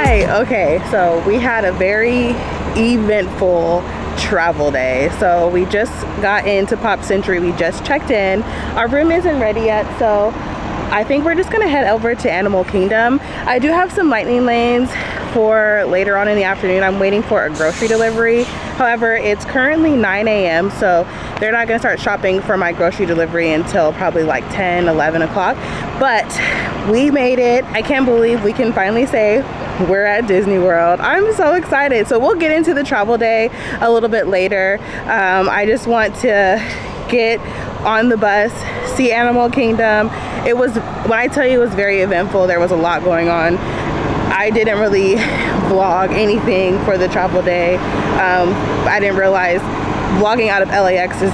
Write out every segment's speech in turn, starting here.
Hi. Okay, so we had a very eventful travel day. So we just got into Pop Century. We just checked in. Our room isn't ready yet, so I think we're just gonna head over to Animal Kingdom. I do have some lightning lanes for later on in the afternoon. I'm waiting for a grocery delivery. However, it's currently 9 a.m. so they're not gonna start shopping for my grocery delivery until probably like 10, 11 o'clock. But we made it. I can't believe we can finally say we're at Disney World. I'm so excited. So we'll get into the travel day a little bit later. I just want to get on the bus, see Animal Kingdom. It was, when I tell you it was very eventful, there was a lot going on. I didn't really vlog anything for the travel day. I didn't realize vlogging out of LAX is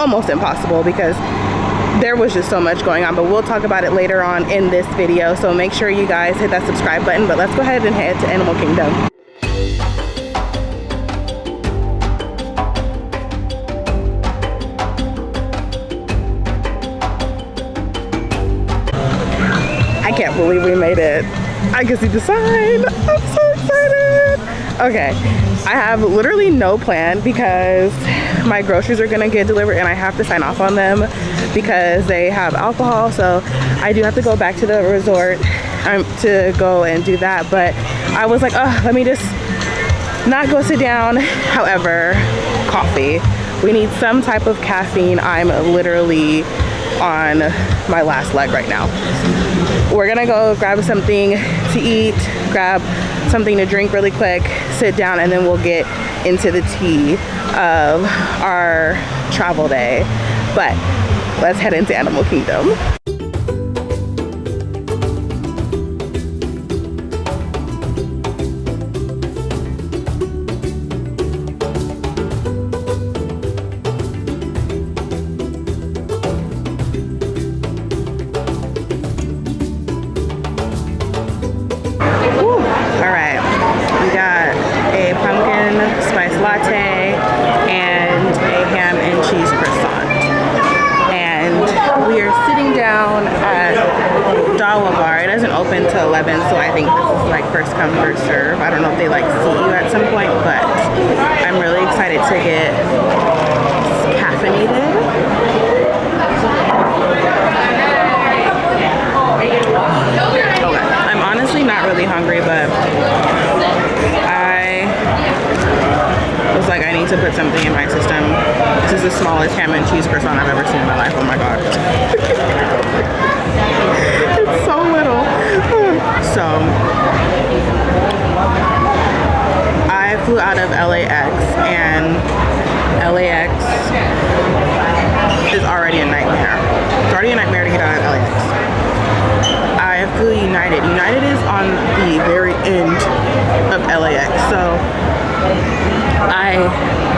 almost impossible because there was just so much going on, but we'll talk about it later on in this video. So make sure you guys hit that subscribe button, but let's go ahead and head to Animal Kingdom. I can't believe we made it. I can see the sign. I'm so excited. Okay, I have literally no plan because my groceries are gonna get delivered and I have to sign off on them because they have alcohol. So I do have to go back to the resort to go and do that. But I was like, oh, let me just not go sit down. However, coffee. We need some type of caffeine. I'm literally on my last leg right now. We're gonna go grab something to eat, grab something to drink really quick, sit down, and then we'll get into the tea of our travel day. But let's head into Animal Kingdom. Latte and a ham and cheese croissant, and we are sitting down at Dawa Bar. It doesn't open till 11, so I think this is like first come first serve. I don't know if they like see you at some point, but I'm really excited to get caffeinated. Okay, I'm honestly not really hungry, but like I need to put something in my system. This is the smallest ham and cheese croissant I've ever seen in my life. Oh my god. It's so little. So I flew out of LAX and LAX is already a nightmare. It's already a nightmare to get out of LAX. I flew United. United is on the very end of LAX. So I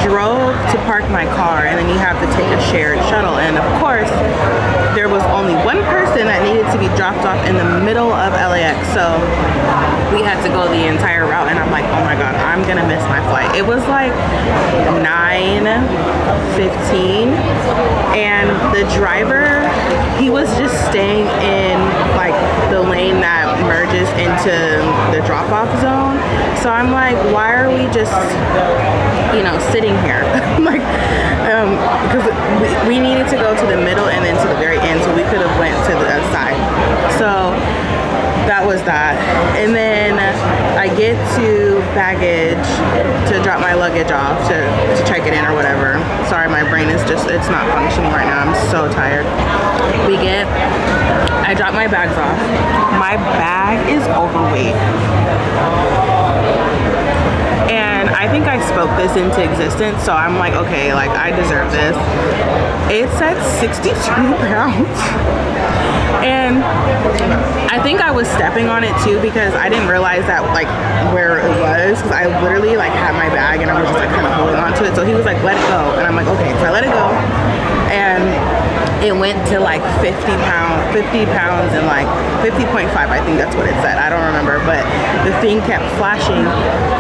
drove to park my car, and then you have to take a shared shuttle, and of course there was only one person that needed to be dropped off in the middle of LAX, so we had to go the entire route, and I'm like, oh my god, I'm gonna miss my flight. It was like 9:15 and the driver, he was just staying in like the lane that merges into the drop-off zone. So I'm like, why are we just, you know, sitting here? Like, because we needed to go to the middle and then to the very end, so we could have went to the other side. So that was that. And then I get to baggage to drop my luggage off to check it in or whatever. Sorry, my brain is just, it's not functioning right now. I'm so tired. I drop my bags off. My bag is overweight. And I think I spoke this into existence, so I'm like, okay, like I deserve this. It's at 62 pounds. And I think I was stepping on it too because I didn't realize that like where it was, because I literally like had my bag and I was just like kind of holding on to it. So he was like, let it go. And I'm like, okay, so I let it go. And it went to like 50 pounds and like 50.5, I think that's what it said. I don't remember, but the thing kept flashing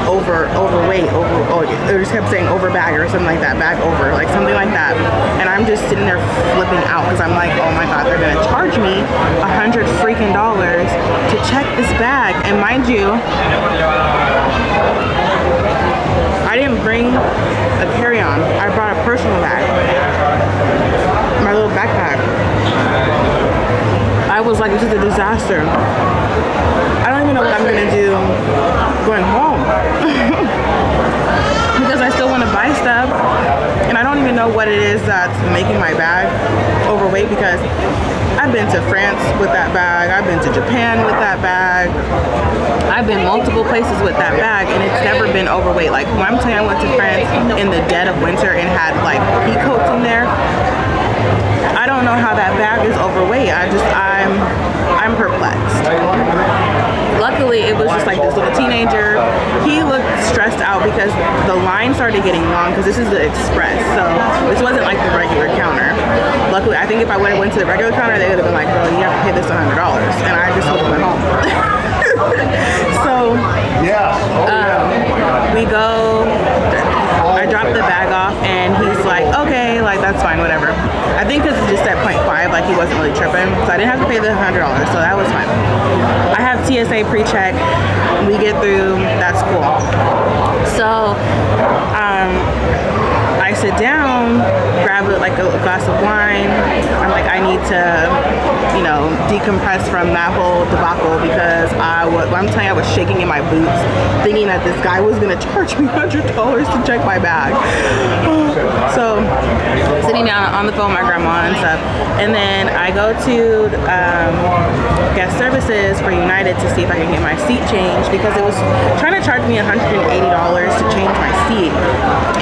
overweight, it just kept saying over bag or something like that, bag over, like something like that. And I'm just sitting there flipping out because I'm like, oh my god, they're gonna charge me $100 freaking to check this bag, and mind you, I didn't bring a carry-on. I brought a personal bag, my little backpack. I was like, this is a disaster. I don't even know what I'm gonna do going home. Because I still want to buy stuff, and I don't even know what it is that's making my bag overweight, because I've been to France with that bag, I've been to Japan with that bag, I've been multiple places with that bag, and it's never been overweight. Like when I'm telling you, I went to France in the dead of winter and had like pea coats in there. I don't know how that bag is overweight. I'm perplexed. Luckily, it was just like this little teenager. He looked stressed out because the line started getting long, because this is the express, so this wasn't like the regular counter. Luckily, I think if I would have went to the regular counter, they would have been like, girl, you have to pay this $100, and I just would have went home. So we go, I dropped the bag off, and he's like, okay, like that's fine, whatever. I think because it's just at 0.5, like he wasn't really tripping, so I didn't have to pay the $100, so that was fine. I have TSA pre-check, we get through, that's cool. So I sit down, grab like a glass of wine. I'm like, I need to, you know, decompress from that whole debacle, because I'm telling you, I was shaking in my boots, thinking that this guy was gonna charge me $100 to check my bag. So sitting down on the phone with my grandma and stuff, and then I go to guest services for United to see if I can get my seat changed, because it was trying to charge me $180 to change my seat,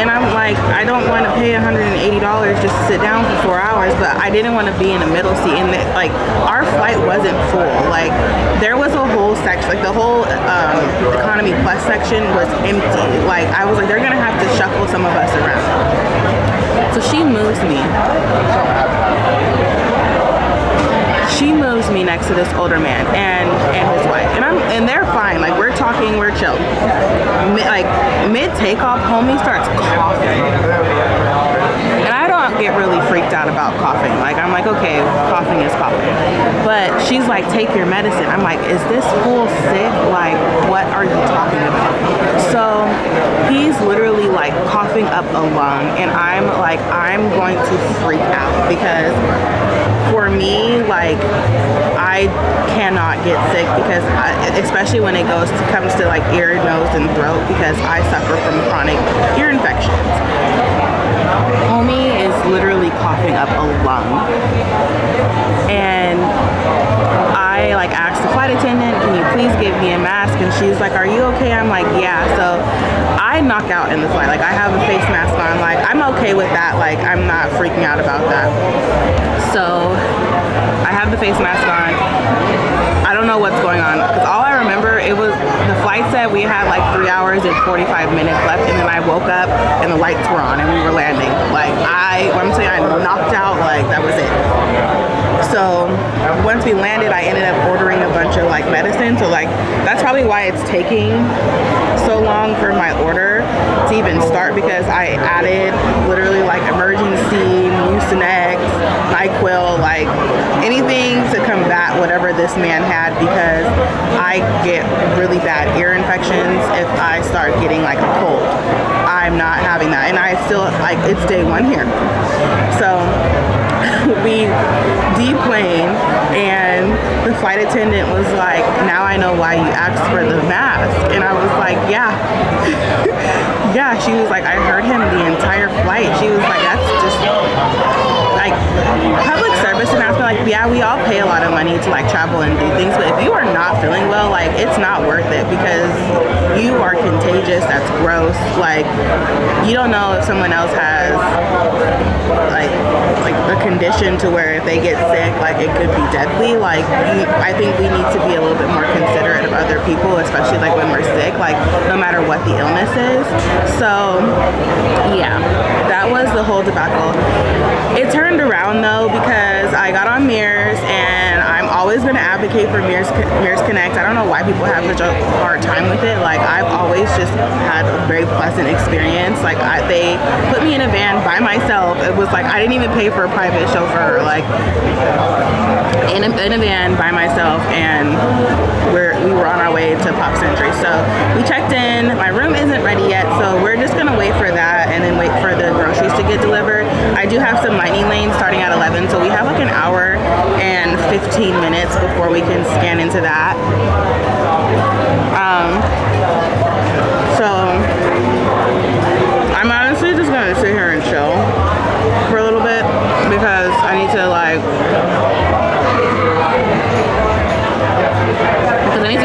and I'm like, I don't want to pay $180 just to sit down for 4 hours, but I didn't want to be in the middle seat, and like our flight wasn't full. Like there was a whole section, like the whole economy plus section was empty. Like I was like, they're gonna have to shuffle some of us around. So she moves me. She moves me next to this older man and his wife, and they're fine. Like we're talking, we're chill. Like mid takeoff, homie starts coughing, and I don't get really freaked out about coughing. Like I'm like, okay, coughing is coughing. But she's like, take your medicine. I'm like, is this fool sick? Like, what are you talking about? So he's literally like coughing up a lung, and I'm like, I'm going to freak out, because for me, like, I cannot get sick, because especially when it comes to like ear, nose, and throat, because I suffer from chronic ear infections. Homie is literally coughing up a lung, and I like asked the flight attendant, can you please give me a mask? And she's like, are you okay? I'm like, yeah. So I knock out in the flight. Like I have a face mask on. Like I'm okay with that. Like I'm not freaking out about that. So I have the face mask on. I don't know what's going on, because all I remember, the flight said we had like 3 hours and 45 minutes left, and then I woke up and the lights were on and we were landing. Like I'm saying, I knocked out, like that was it. So once we landed, I ended up ordering a bunch of like medicine. So like that's probably why it's taking so long for my order to even start, because I added literally like emergency Mucinex, NyQuil, like anything to combat whatever this man had, because I get really bad ear infections if I start getting like a cold. I'm not having that, and I still like, it's day one here. So we deplaned, and the flight attendant was like, now I know why you asked for the mask. And I was like, yeah. Yeah, she was like, I heard him the entire flight. She was like, that's just like public service announcement. Like, yeah, we all pay a lot of money to like travel and do things, but if you are not feeling well, like it's not worth it, because you are contagious. That's gross. Like you don't know if someone else has like a condition to where if they get sick, like it could be deadly. Like I think we need to be a little bit more considerate of other people, especially like when we're sick, like no matter what the illness is. So yeah, that was the whole debacle. It turned around though, because I got on Mirrors, and I'm always going to advocate for Mirrors Connect. I don't know why people have such a hard time with it. Like I've always just had a very pleasant experience. Like they put me in a van by myself. It was like I didn't even pay for a private chauffeur. Like in a van by myself, and we were on our way to Pop Century. So we checked in. My room isn't ready yet, so we're just gonna wait for that and then wait for the groceries to get delivered. I do have some lightning lanes starting at 11, so we have like an hour and 15 minutes before we can scan into that. So I'm honestly just gonna sit here and chill for a little bit because I need to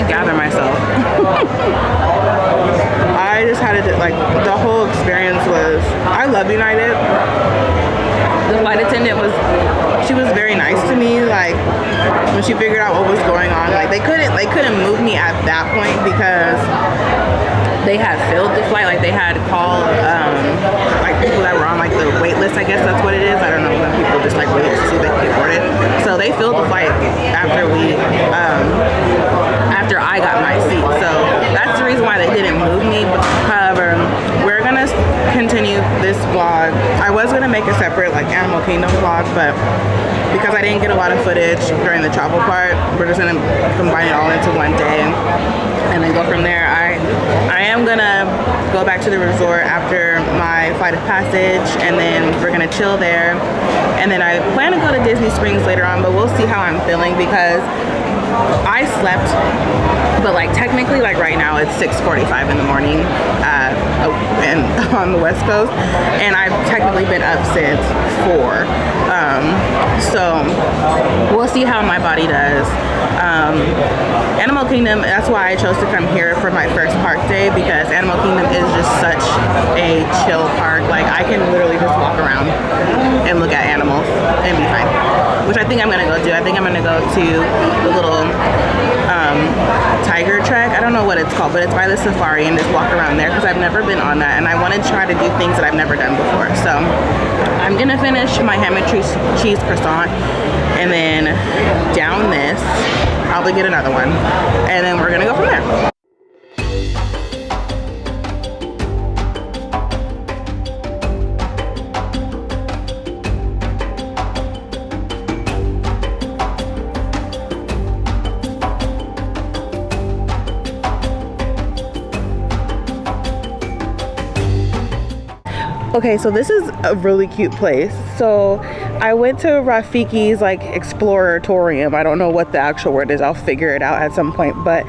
gather myself. I just had to, like, the whole experience was, I love United. The flight attendant she was very nice to me, like, when she figured out what was going on. Like, they couldn't move me at that point because they had filled the flight. Like, they had called like people that were on like the wait list, I guess that's what it is. I don't know, when people just like wait to see if they can get boarded. So they filled the flight after I got my seat. So that's the reason why they didn't move me. However, we're gonna continue this vlog. I was gonna make a separate like Animal Kingdom vlog, but because I didn't get a lot of footage during the travel part, we're just gonna combine it all into one day and then go from there. I am gonna go back to the resort after my flight of passage, and then we're gonna chill there. And then I plan to go to Disney Springs later on, but we'll see how I'm feeling because I slept, but like technically, like right now it's 6:45 in the morning and on the West Coast, and I've technically been up since 4. So we'll see how my body does. Animal Kingdom, that's why I chose to come here for my first park day, because Animal Kingdom is just such a chill park. Like, I can literally just walk around and look at animals and be fine, which I think I'm gonna go do. I think I'm gonna go to the little tiger track. I don't know what it's called, but it's by the safari, and just walk around there because I've never been on that, and I want to try to do things that I've never done before. So I'm gonna finish my ham and cheese croissant and then down this, probably get another one, and then we're gonna go from there. Okay, so this is a really cute place. So I went to Rafiki's like Exploratorium. I don't know what the actual word is. I'll figure it out at some point, but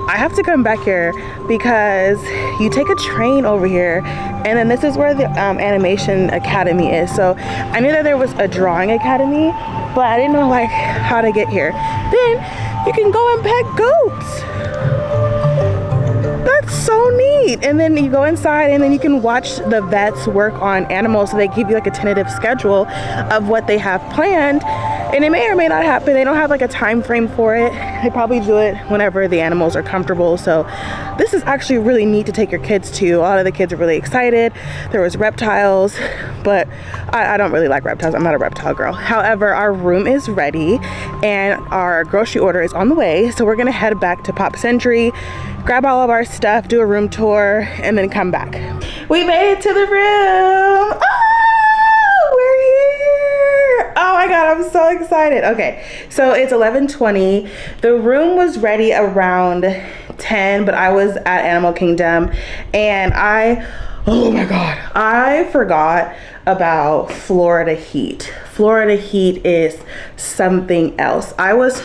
I have to come back here because you take a train over here, and then this is where the Animation Academy is. So I knew that there was a drawing academy, but I didn't know like how to get here. Then you can go and pet goats. That's so neat. And then you go inside, and then you can watch the vets work on animals. So they give you like a tentative schedule of what they have planned, and it may or may not happen. They don't have like a time frame for it. They probably do it whenever the animals are comfortable. So this is actually really neat to take your kids to. A lot of the kids are really excited. There was reptiles, but I don't really like reptiles. I'm not a reptile girl. However, our room is ready and our grocery order is on the way. So we're gonna head back to Pop Century, grab all of our stuff, do a room tour, and then come back. We made it to the room. Oh, we're here. Oh my God, I'm so excited. Okay, so it's 11:20. The room was ready around 10, but I was at Animal Kingdom, and oh my God, I forgot about Florida heat. Florida heat is something else. I was,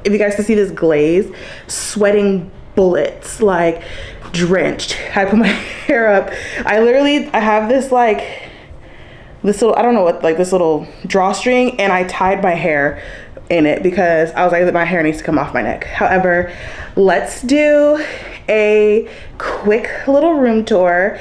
if you guys can see this glaze, sweating bullets, like drenched. I put my hair up. I have this like this little, I don't know what, like this little drawstring, and I tied my hair in it because I was like, my hair needs to come off my neck. However, let's do a quick little room tour.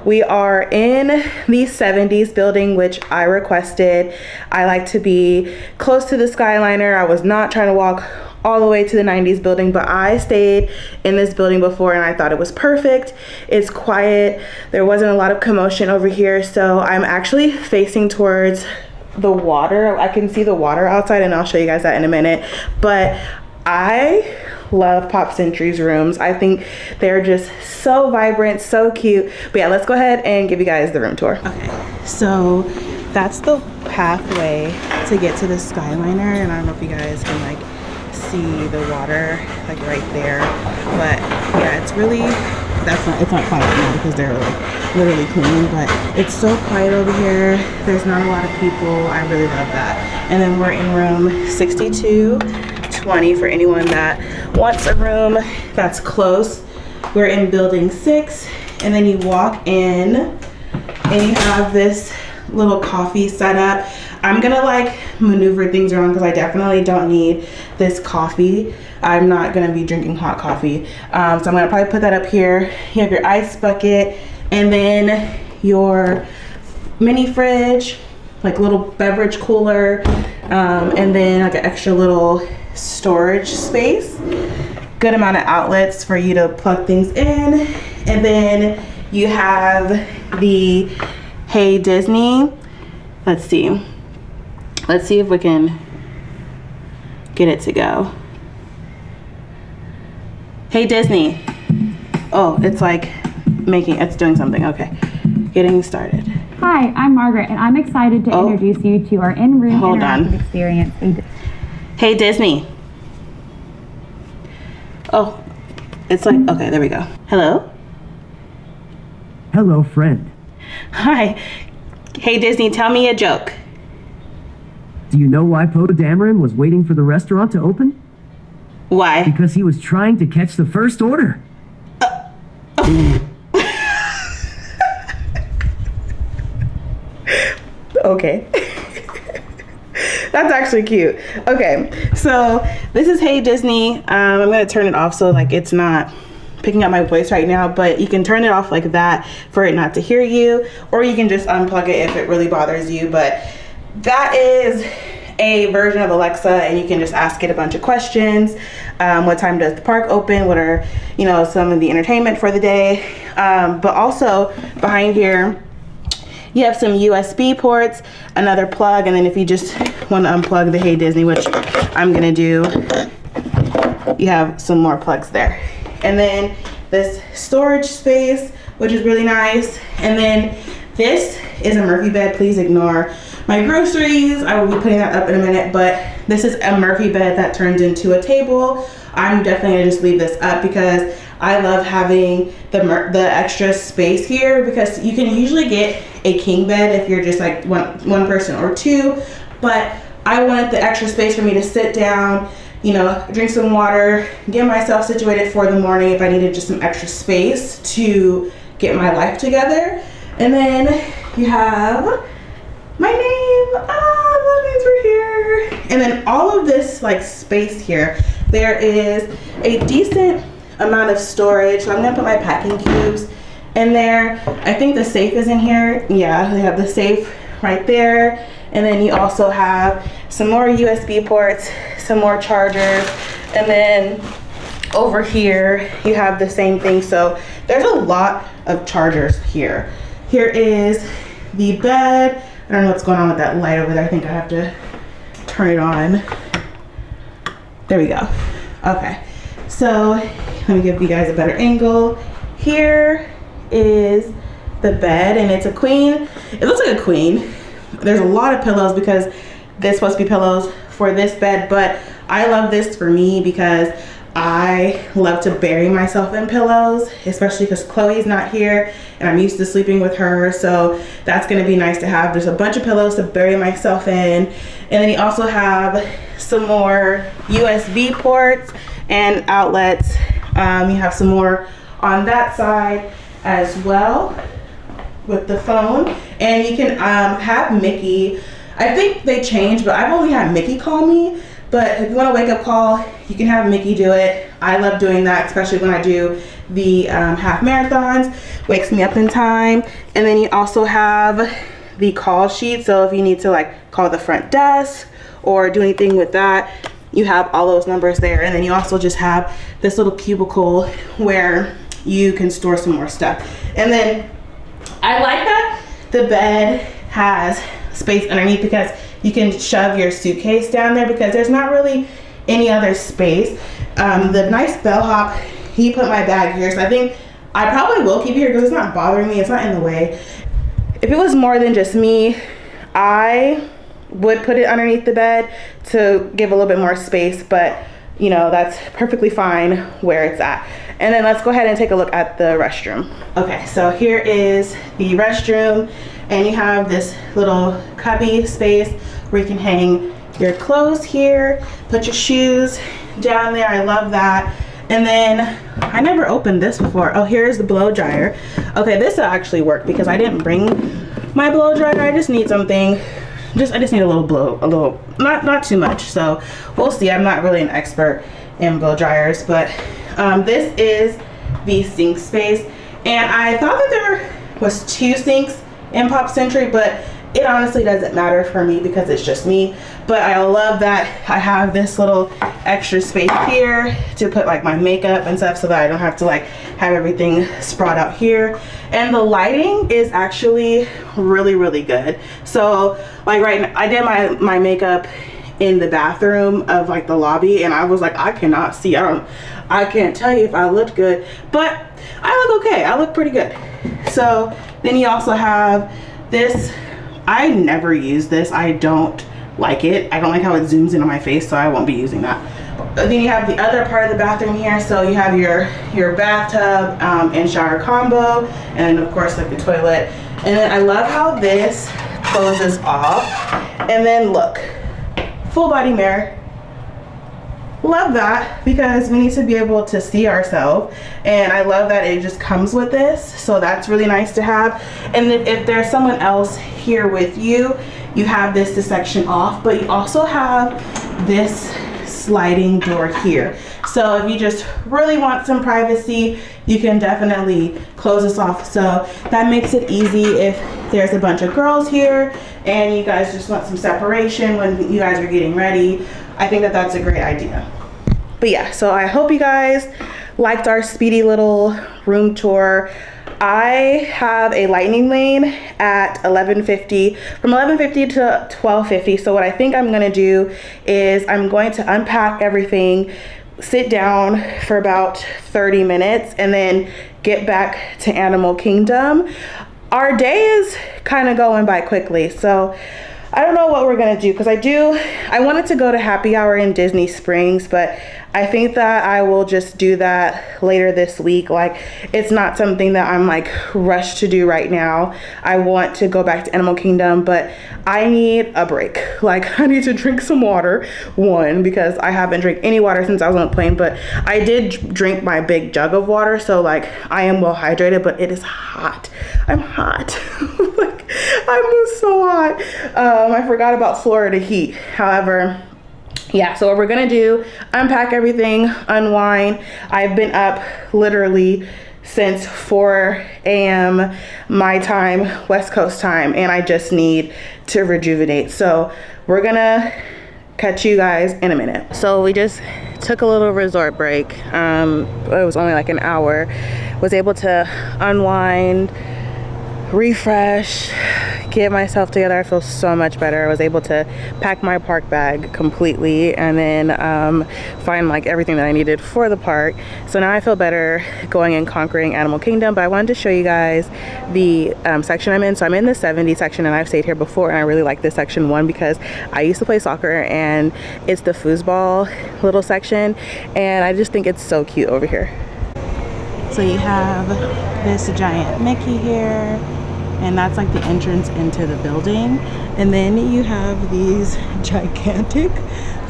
We are in the 70s building, which I requested. I like to be close to the Skyliner. I was not trying to walk all the way to the 90s building, but I stayed in this building before and I thought it was perfect. It's quiet. There wasn't a lot of commotion over here, so I'm actually facing towards the water. I can see the water outside, and I'll show you guys that in a minute. But I love Pop Century's rooms. I think they're just so vibrant, so cute. But yeah, let's go ahead and give you guys the room tour. Okay, so that's the pathway to get to the Skyliner, and I don't know if you guys can like see the water like right there, but yeah, it's really, it's not quiet now because they're like literally cleaning, but it's so quiet over here. There's not a lot of people. I really love that. And then we're in room 6220 for anyone that wants a room that's close. We're in building 6, and then you walk in and you have this little coffee setup. I'm gonna like maneuver things around because I definitely don't need this coffee. I'm not gonna be drinking hot coffee. So I'm gonna probably put that up here. You have your ice bucket, and then your mini fridge, like little beverage cooler, and then like an extra little storage space. Good amount of outlets for you to plug things in. And then you have the Hey Disney. Let's see if we can get it to go. Hey Disney. Oh, it's like it's doing something. Okay, getting started. Hi, I'm Margaret, and I'm excited to introduce you to our in-room interactive experience. Hey Disney. Oh, it's like, okay, there we go. Hello? Hello, friend. Hi. Hey Disney, tell me a joke. Do you know why Poe Dameron was waiting for the restaurant to open? Why? Because he was trying to catch the first order. Okay. That's actually cute. Okay, so this is Hey Disney. I'm gonna turn it off so like it's not picking up my voice right now, but you can turn it off like that for it not to hear you, or you can just unplug it if it really bothers you. But that is a version of Alexa, and you can just ask it a bunch of questions. What time does the park open? What are, some of the entertainment for the day? But also behind here, you have some USB ports, another plug, and then if you just want to unplug the Hey Disney, which I'm gonna do, you have some more plugs there. And then this storage space, which is really nice. And then this is a Murphy bed. Please ignore my groceries. I will be putting that up in a minute, but this is a Murphy bed that turns into a table. I'm definitely gonna just leave this up because I love having the extra space here, because you can usually get a king bed if you're just like one person or two, but I wanted the extra space for me to sit down, drink some water, get myself situated for the morning if I needed just some extra space to get my life together. And then you have my name, that means we're here. And then all of this like space here, there is a decent amount of storage. So I'm gonna put my packing cubes in there. I think the safe is in here. Yeah, they have the safe right there. And then you also have some more USB ports, some more chargers, and then over here you have the same thing. So there's a lot of chargers here. Here is the bed. I don't know what's going on with that light over there. I think I have to turn it on. There we go. Okay, so let me give you guys a better angle. Here is the bed, and it's a queen. It looks like a queen. There's a lot of pillows because this supposed to be pillows for this bed, but I love this for me because I love to bury myself in pillows, especially because Chloe's not here and I'm used to sleeping with her. So that's gonna be nice to have. There's a bunch of pillows to bury myself in. And then you also have some more USB ports and outlets. You have some more on that side as well with the phone. And you can have Mickey. I think they changed, but I've only had Mickey call me. But if you want a wake up call, you can have Mickey do it. I love doing that, especially when I do the half marathons. Wakes me up in time. And then you also have the call sheet. So if you need to like call the front desk or do anything with that, you have all those numbers there. And then you also just have this little cubicle where you can store some more stuff. And then I like that the bed has space underneath because you can shove your suitcase down there because there's not really any other space. The nice bellhop, he put my bag here, so I think I probably will keep it here because it's not bothering me, it's not in the way. If it was more than just me, I would put it underneath the bed to give a little bit more space, but you know, that's perfectly fine where it's at. And then let's go ahead and take a look at the restroom. Okay, so here is the restroom, and you have this little cubby space where you can hang your clothes here, put your shoes down there. I love that. And then I never opened this before. Oh, here's the blow dryer. Okay, this will actually work because I didn't bring my blow dryer. I just need something. I just need a little, not too much. So we'll see. I'm not really an expert in blow dryers, but this is the sink space. And I thought that there was 2 sinks in Pop Century, but it honestly doesn't matter for me because it's just me. But I love that I have this little extra space here to put like my makeup and stuff so that I don't have to like have everything spread out here. And the lighting is actually really, really good. So like right now, I did my makeup in the bathroom of like the lobby, and I was like, I cannot see. I can't tell you if I looked good, but I look okay. I look pretty good. So then you also have this. I never use this. I don't like it. I don't like how it zooms in on my face, so I won't be using that. But then you have the other part of the bathroom here. So you have your bathtub and shower combo, and of course like the toilet. And then I love how this closes off. And then look, full body mirror. Love that because we need to be able to see ourselves, and I love that it just comes with this, so that's really nice to have. And if there's someone else here with you, you have this to section off, but you also have this sliding door here. So if you just really want some privacy, you can definitely close this off. So that makes it easy if there's a bunch of girls here and you guys just want some separation when you guys are getting ready. I think that that's a great idea. But yeah, so I hope you guys liked our speedy little room tour. I have a lightning lane at 11:50, from 11:50 to 12:50. So what I think I'm gonna do is I'm going to unpack everything, sit down for about 30 minutes, and then get back to Animal Kingdom. Our day is kind of going by quickly, so I don't know what we're gonna do, because I wanted to go to happy hour in Disney Springs, but I think that I will just do that later this week. Like, it's not something that I'm like rushed to do right now. I want to go back to Animal Kingdom, but I need a break. Like, I need to drink some water, one, because I haven't drank any water since I was on the plane, but I did drink my big jug of water, so like I am well hydrated, but it is hot. I'm hot. Like, I'm so hot. I forgot about Florida heat. However, yeah, so what we're gonna do, unpack everything, unwind. I've been up literally since 4 a.m. my time, West Coast time, and I just need to rejuvenate. So we're gonna catch you guys in a minute. So we just took a little resort break. It was only like an hour. Was able to unwind, refresh, get myself together. I feel so much better. I was able to pack my park bag completely and then find like everything that I needed for the park. So now I feel better going and conquering Animal Kingdom. But I wanted to show you guys the section I'm in. So I'm in the 70 section, and I've stayed here before, and I really like this section, one, because I used to play soccer and it's the foosball little section, and I just think it's so cute over here. So you have this giant Mickey here, and that's like the entrance into the building. And then you have these gigantic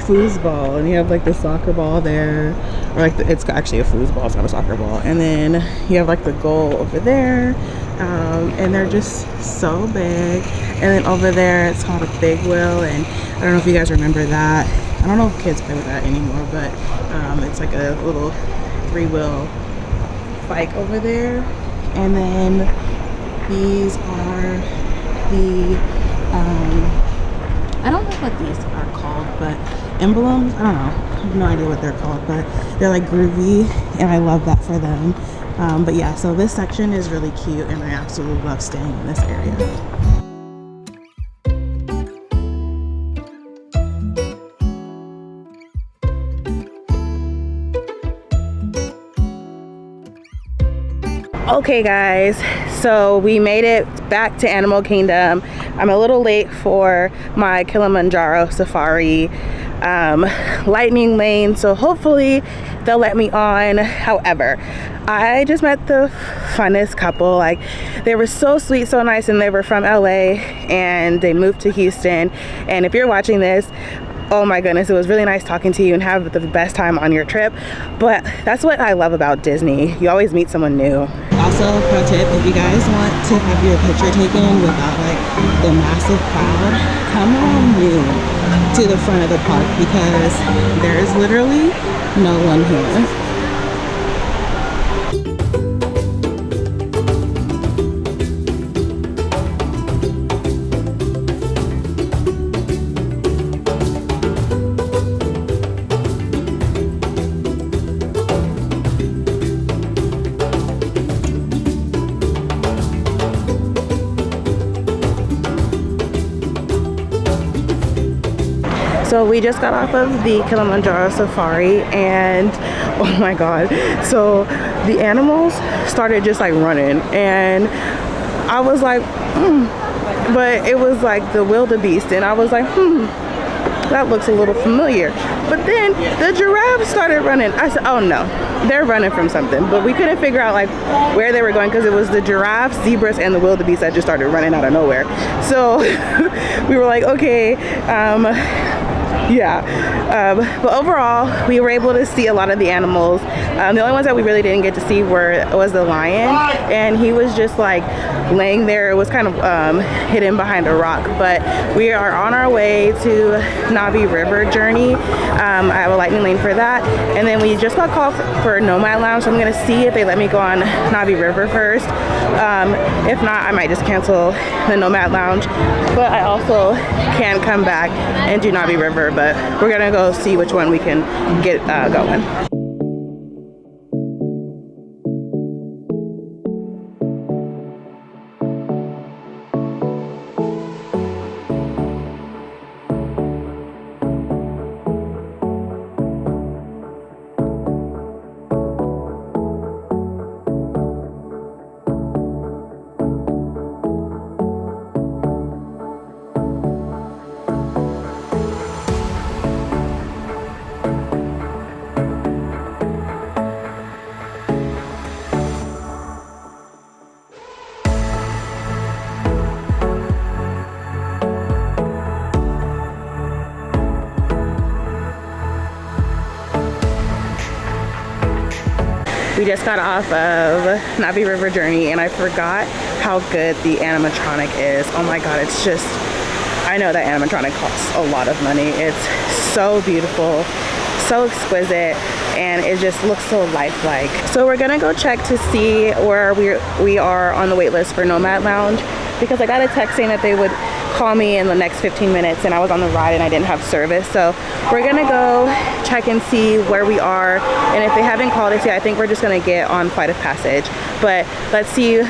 foosball, and you have like the soccer ball there, or like it's actually a foosball, it's not a soccer ball. And then you have like the goal over there, and they're just so big. And then over there it's called a big wheel, and I don't know if you guys remember that. I don't know if kids play with that anymore, but it's like a little 3-wheel bike over there. And then these are the I don't know what these are called, but emblems, I don't know, I have no idea what they're called, but they're like groovy, and I love that for them. But yeah, so this section is really cute, and I absolutely love staying in this area. Okay guys, so we made it back to Animal Kingdom. I'm a little late for my Kilimanjaro safari. lightning lane, so hopefully they'll let me on. However, I just met the funnest couple. Like, they were so sweet, so nice, and they were from LA and they moved to Houston. And if you're watching this, oh my goodness, it was really nice talking to you, and have the best time on your trip. But that's what I love about Disney. You always meet someone new. Also, pro tip, if you guys want to have your picture taken without like the massive crowd, come around noon to the front of the park, because there is literally no one here. So we just got off of the Kilimanjaro Safari, and oh my god, so the animals started just like running, and I was like, but it was like the wildebeest, and I was like, that looks a little familiar. But then the giraffe started running. I said, oh no, they're running from something. But we couldn't figure out like where they were going, because it was the giraffes, zebras, and the wildebeest that just started running out of nowhere. So we were like, okay, but overall we were able to see a lot of the animals. The only ones that we really didn't get to see was the lion, and he was just like laying there. It was kind of hidden behind a rock. But we are on our way to Navi River Journey. I have a lightning lane for that, and then we just got called for Nomad Lounge, so I'm gonna see if they let me go on Navi River first. If not, I might just cancel the Nomad Lounge, but I also can come back and do Navi River. But we're gonna go see which one we can get going. We just got off of Navi River Journey, and I forgot how good the animatronic is. Oh my god, it's just, I know that animatronic costs a lot of money. It's so beautiful, so exquisite, and it just looks so lifelike. So we're gonna go check to see where we are on the wait list for Nomad Lounge, because I got a text saying that they would call me in the next 15 minutes, and I was on the ride and I didn't have service. So we're gonna go check and see where we are, and if they haven't called us yet, I think we're just gonna get on Flight of Passage. But let's see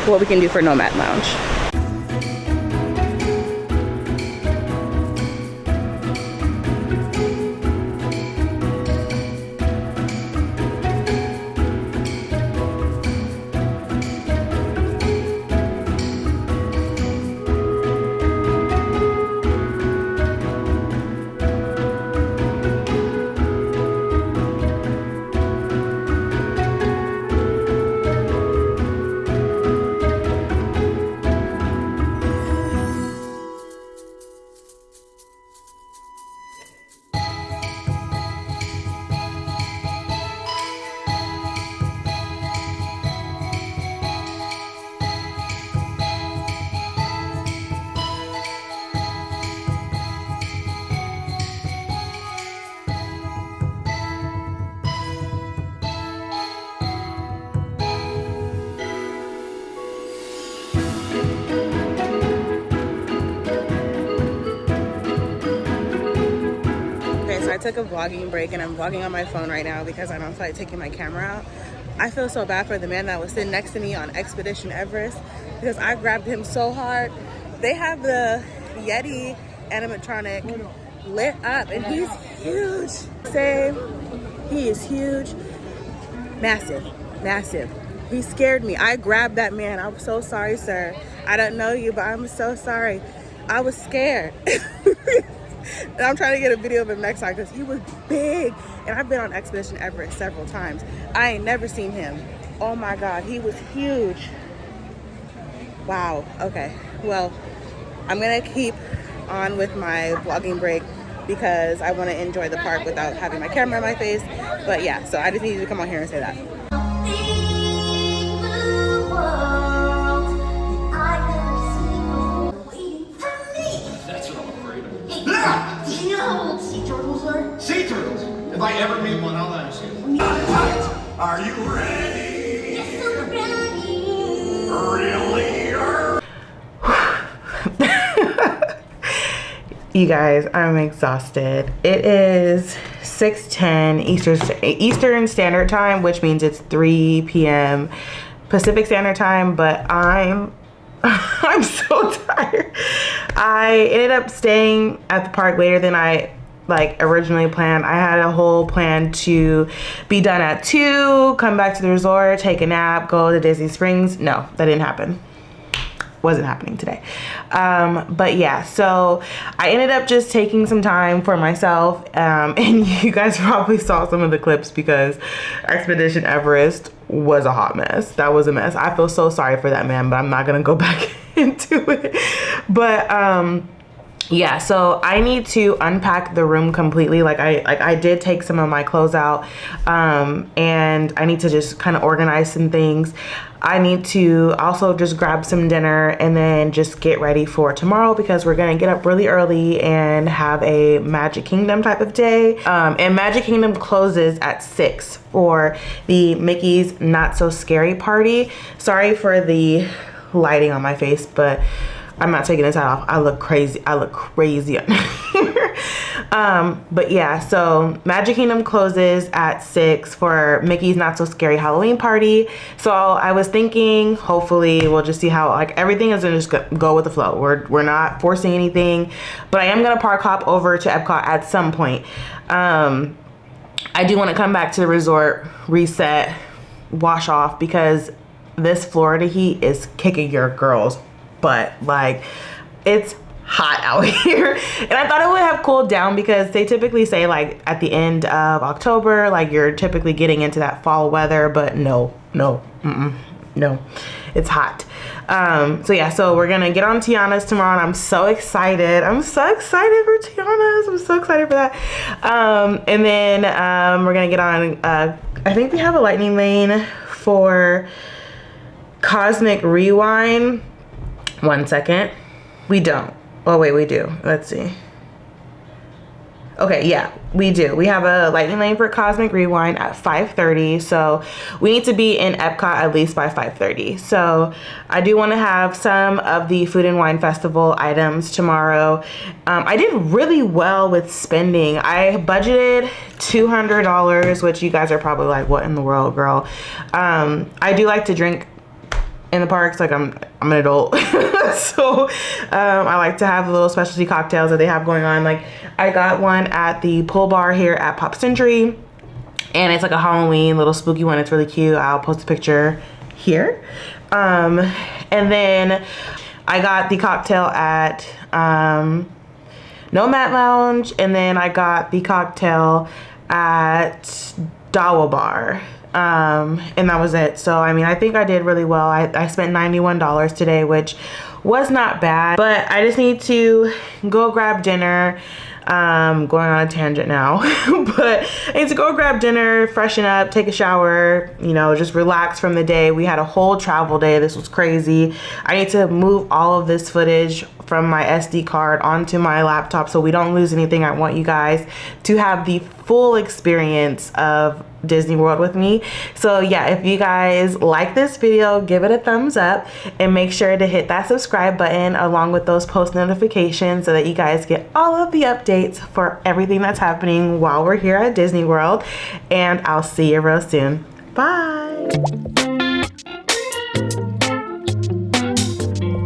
what we can do for Nomad Lounge. I took a vlogging break, and I'm vlogging on my phone right now because I don't feel like taking my camera out. I feel so bad for the man that was sitting next to me on Expedition Everest, because I grabbed him so hard. They have the Yeti animatronic lit up, and he's huge. Say, he is huge, massive, massive. He scared me. I grabbed that man. I'm so sorry, sir. I don't know you, but I'm so sorry. I was scared. And I'm trying to get a video of him next time because he was big. And I've been on Expedition Everest several times. I ain't never seen him. Oh my God, he was huge. Wow, okay. Well, I'm gonna keep on with my vlogging break because I want to enjoy the park without having my camera in my face. But yeah, so I just needed to come on here and say that. That's what I'm afraid of. Do you know how old sea turtles are? Sea turtles? If I ever meet one, I'll ask you. Are you ready? Yes, I'm ready. Really? You guys, I'm exhausted. It is 6:10 Eastern Standard Time, which means it's 3 p.m. Pacific Standard Time, but I'm so tired. I ended up staying at the park later than I originally planned. I had a whole plan to be done at 2, come back to the resort, take a nap, go to Disney Springs. No, that didn't happen. Wasn't happening today. But yeah, so I ended up just taking some time for myself, and you guys probably saw some of the clips because Expedition Everest was a hot mess. That was a mess. I feel so sorry for that man, but I'm not gonna go back into it. But yeah, so I need to unpack the room completely. I did take some of my clothes out, and I need to just kind of organize some things. I need to also just grab some dinner and then just get ready for tomorrow because we're gonna get up really early and have a Magic Kingdom type of day. And Magic Kingdom closes at 6 for the Mickey's Not So Scary party. Sorry for the lighting on my face, but I'm not taking this off. I look crazy. I look crazy on here. But yeah, so Magic Kingdom closes at 6 for Mickey's Not So Scary Halloween party. So I was thinking, hopefully we'll just see how everything is gonna just go with the flow. We're not forcing anything, but I am gonna park hop over to Epcot at some point. I do want to come back to the resort, reset, wash off because this Florida heat is kicking your girls' butt. It's hot out here, and I thought it would have cooled down because they typically say at the end of October you're typically getting into that fall weather, but no, it's hot. So yeah, so we're gonna get on Tiana's tomorrow, and I'm so excited. I'm so excited for Tiana's. I'm so excited for that. And then we're gonna get on I think we have a lightning lane for Cosmic Rewind. 1 second. We don't. Oh wait, we do. Let's see. Okay, yeah, we do. We have a lightning lane for Cosmic Rewind at 5:30, so we need to be in Epcot at least by 5:30. So I do want to have some of the Food and Wine Festival items tomorrow. I did really well with spending. I budgeted $200, which you guys are probably like, what in the world, girl? I do like to drink in the parks. I'm an adult. So I like to have the little specialty cocktails that they have going on. I got one at the pool bar here at Pop Century, and it's a Halloween little spooky one. It's really cute. I'll post a picture here. And then I got the cocktail at Nomad Lounge, and then I got the cocktail at Dawa Bar. And that was it. So I think I did really well. I spent $91 today, which was not bad, but I just need to go grab dinner. Going on a tangent now. But I need to go grab dinner, freshen up, take a shower, just relax from the day. We had a whole travel day. This was crazy. I need to move all of this footage from my SD card onto my laptop so we don't lose anything. I want you guys to have the full experience of Disney World with me. So yeah, if you guys like this video, give it a thumbs up and make sure to hit that subscribe button along with those post notifications so that you guys get all of the updates for everything that's happening while we're here at Disney World. And I'll see you real soon. Bye.